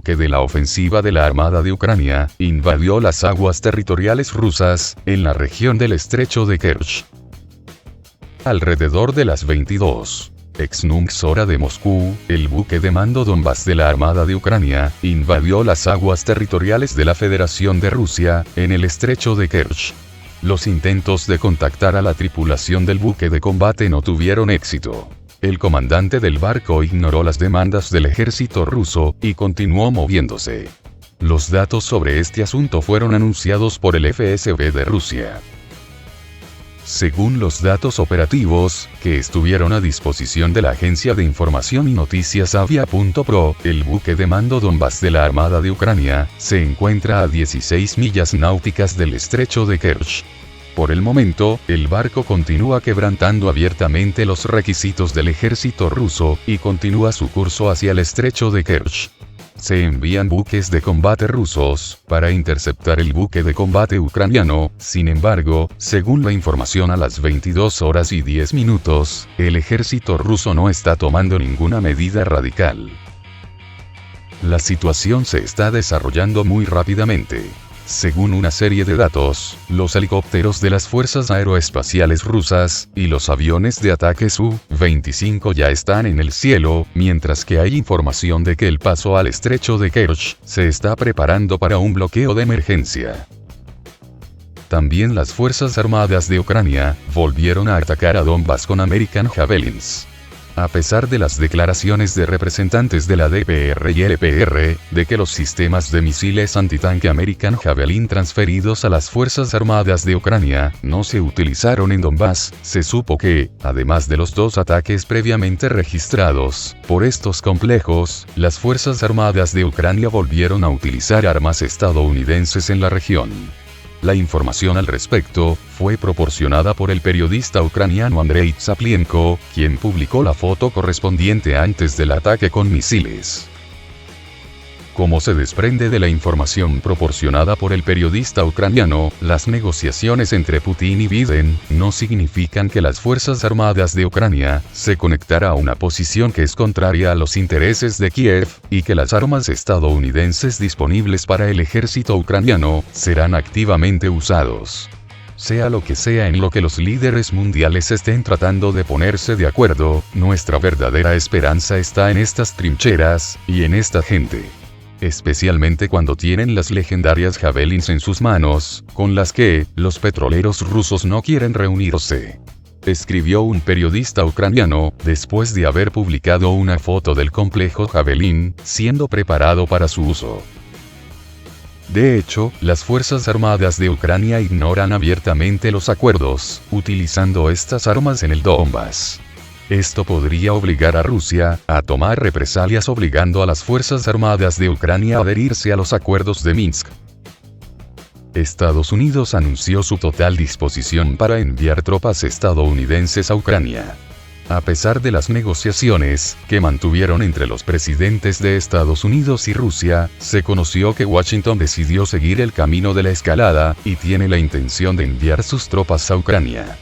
buque de la ofensiva de la Armada de Ucrania, invadió las aguas territoriales rusas, en la región del estrecho de Kerch. Alrededor de las 22:00 hora de Moscú, el buque de mando Donbas de la Armada de Ucrania, invadió las aguas territoriales de la Federación de Rusia, en el estrecho de Kerch. Los intentos de contactar a la tripulación del buque de combate no tuvieron éxito. El comandante del barco ignoró las demandas del ejército ruso, y continuó moviéndose. Los datos sobre este asunto fueron anunciados por el FSB de Rusia. Según los datos operativos, que estuvieron a disposición de la agencia de información y noticias Avia.pro, el buque de mando Donbas de la Armada de Ucrania, se encuentra a 16 millas náuticas del estrecho de Kerch. Por el momento, el barco continúa quebrantando abiertamente los requisitos del ejército ruso, y continúa su curso hacia el estrecho de Kerch. Se envían buques de combate rusos, para interceptar el buque de combate ucraniano. Sin embargo, según la información a las 22:10, el ejército ruso no está tomando ninguna medida radical. La situación se está desarrollando muy rápidamente. Según una serie de datos, los helicópteros de las fuerzas aeroespaciales rusas, y los aviones de ataque Su-25 ya están en el cielo, mientras que hay información de que el paso al estrecho de Kerch se está preparando para un bloqueo de emergencia. También las Fuerzas Armadas de Ucrania volvieron a atacar a Donbas con American Javelins. A pesar de las declaraciones de representantes de la DPR y LPR, de que los sistemas de misiles antitanque American Javelin transferidos a las Fuerzas Armadas de Ucrania no se utilizaron en Donbas, se supo que, además de los 2 ataques previamente registrados por estos complejos, las Fuerzas Armadas de Ucrania volvieron a utilizar armas estadounidenses en la región. La información al respecto fue proporcionada por el periodista ucraniano Andrei Zaplienko, quien publicó la foto correspondiente antes del ataque con misiles. Como se desprende de la información proporcionada por el periodista ucraniano, las negociaciones entre Putin y Biden no significan que las Fuerzas Armadas de Ucrania se conectará a una posición que es contraria a los intereses de Kiev, y que las armas estadounidenses disponibles para el ejército ucraniano serán activamente usados. Sea lo que sea en lo que los líderes mundiales estén tratando de ponerse de acuerdo, nuestra verdadera esperanza está en estas trincheras, y en esta gente. Especialmente cuando tienen las legendarias Javelins en sus manos, con las que los petroleros rusos no quieren reunirse. Escribió un periodista ucraniano, después de haber publicado una foto del complejo Javelin, siendo preparado para su uso. De hecho, las Fuerzas Armadas de Ucrania ignoran abiertamente los acuerdos, utilizando estas armas en el Donbas. Esto podría obligar a Rusia a tomar represalias obligando a las Fuerzas Armadas de Ucrania a adherirse a los acuerdos de Minsk. Estados Unidos anunció su total disposición para enviar tropas estadounidenses a Ucrania. A pesar de las negociaciones que mantuvieron entre los presidentes de Estados Unidos y Rusia, se conoció que Washington decidió seguir el camino de la escalada, y tiene la intención de enviar sus tropas a Ucrania.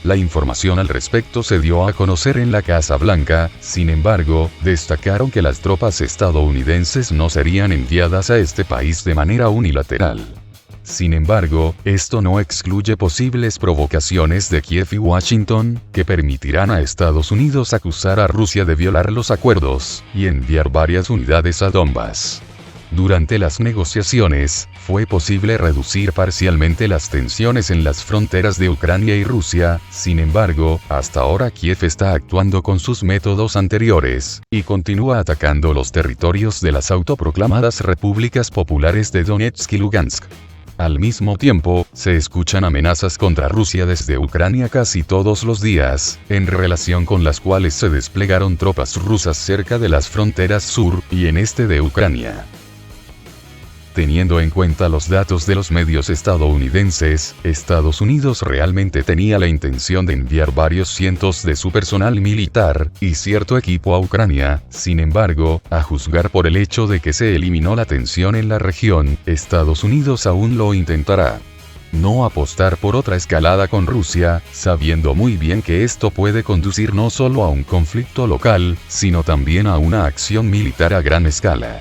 La información al respecto se dio a conocer en la Casa Blanca. Sin embargo, destacaron que las tropas estadounidenses no serían enviadas a este país de manera unilateral. Sin embargo, esto no excluye posibles provocaciones de Kiev y Washington, que permitirán a Estados Unidos acusar a Rusia de violar los acuerdos, y enviar varias unidades a Donbas. Durante las negociaciones, fue posible reducir parcialmente las tensiones en las fronteras de Ucrania y Rusia. Sin embargo, hasta ahora Kiev está actuando con sus métodos anteriores, y continúa atacando los territorios de las autoproclamadas repúblicas populares de Donetsk y Lugansk. Al mismo tiempo, se escuchan amenazas contra Rusia desde Ucrania casi todos los días, en relación con las cuales se desplegaron tropas rusas cerca de las fronteras sur y en este de Ucrania. Teniendo en cuenta los datos de los medios estadounidenses, Estados Unidos realmente tenía la intención de enviar varios cientos de su personal militar y cierto equipo a Ucrania. Sin embargo, a juzgar por el hecho de que se eliminó la tensión en la región, Estados Unidos aún lo intentará. No apostar por otra escalada con Rusia, sabiendo muy bien que esto puede conducir no solo a un conflicto local, sino también a una acción militar a gran escala.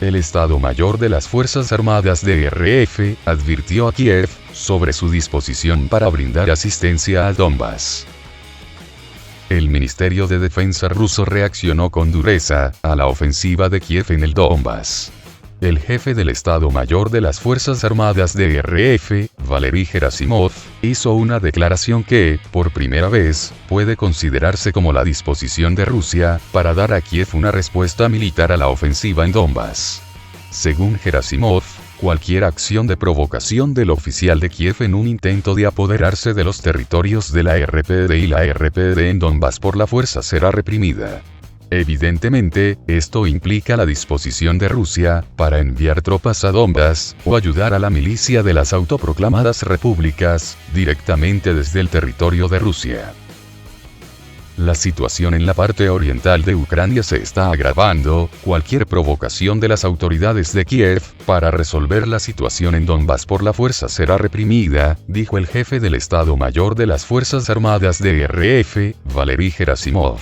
El Estado Mayor de las Fuerzas Armadas de RF advirtió a Kiev sobre su disposición para brindar asistencia al Donbass. El Ministerio de Defensa ruso reaccionó con dureza a la ofensiva de Kiev en el Donbass. El jefe del Estado Mayor de las Fuerzas Armadas de RF, Valery Gerasimov, hizo una declaración que, por primera vez, puede considerarse como la disposición de Rusia para dar a Kiev una respuesta militar a la ofensiva en Donbass. Según Gerasimov, cualquier acción de provocación del oficial de Kiev en un intento de apoderarse de los territorios de la RPD y la RPD en Donbass por la fuerza será reprimida. Evidentemente, esto implica la disposición de Rusia para enviar tropas a Donbass o ayudar a la milicia de las autoproclamadas repúblicas directamente desde el territorio de Rusia. La situación en la parte oriental de Ucrania se está agravando. Cualquier provocación de las autoridades de Kiev para resolver la situación en Donbass por la fuerza será reprimida, dijo el jefe del Estado Mayor de las Fuerzas Armadas de RF, Valery Gerasimov.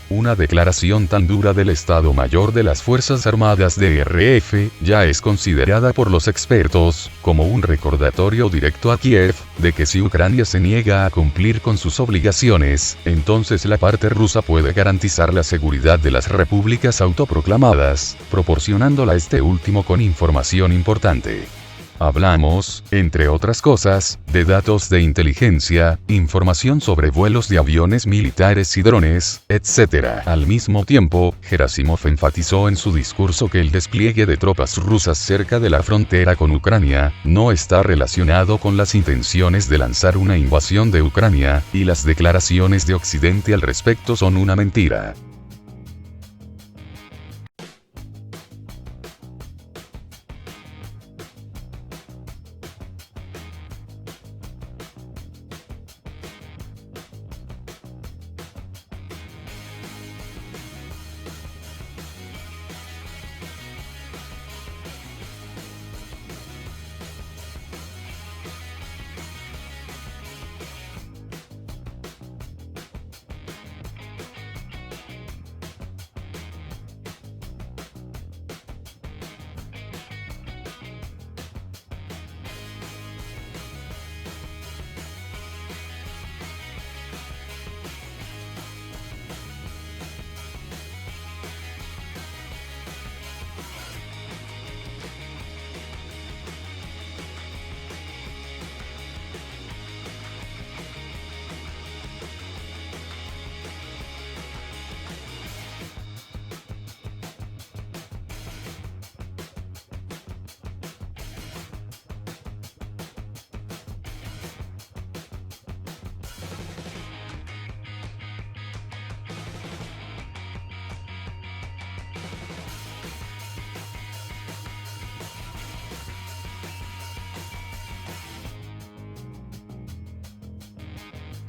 Una declaración tan dura del Estado Mayor de las Fuerzas Armadas de RF ya es considerada por los expertos como un recordatorio directo a Kiev de que si Ucrania se niega a cumplir con sus obligaciones, entonces la parte rusa puede garantizar la seguridad de las repúblicas autoproclamadas, proporcionándola este último con información importante. Hablamos, entre otras cosas, de datos de inteligencia, información sobre vuelos de aviones militares y drones, etc. Al mismo tiempo, Gerasimov enfatizó en su discurso que el despliegue de tropas rusas cerca de la frontera con Ucrania no está relacionado con las intenciones de lanzar una invasión de Ucrania, y las declaraciones de Occidente al respecto son una mentira.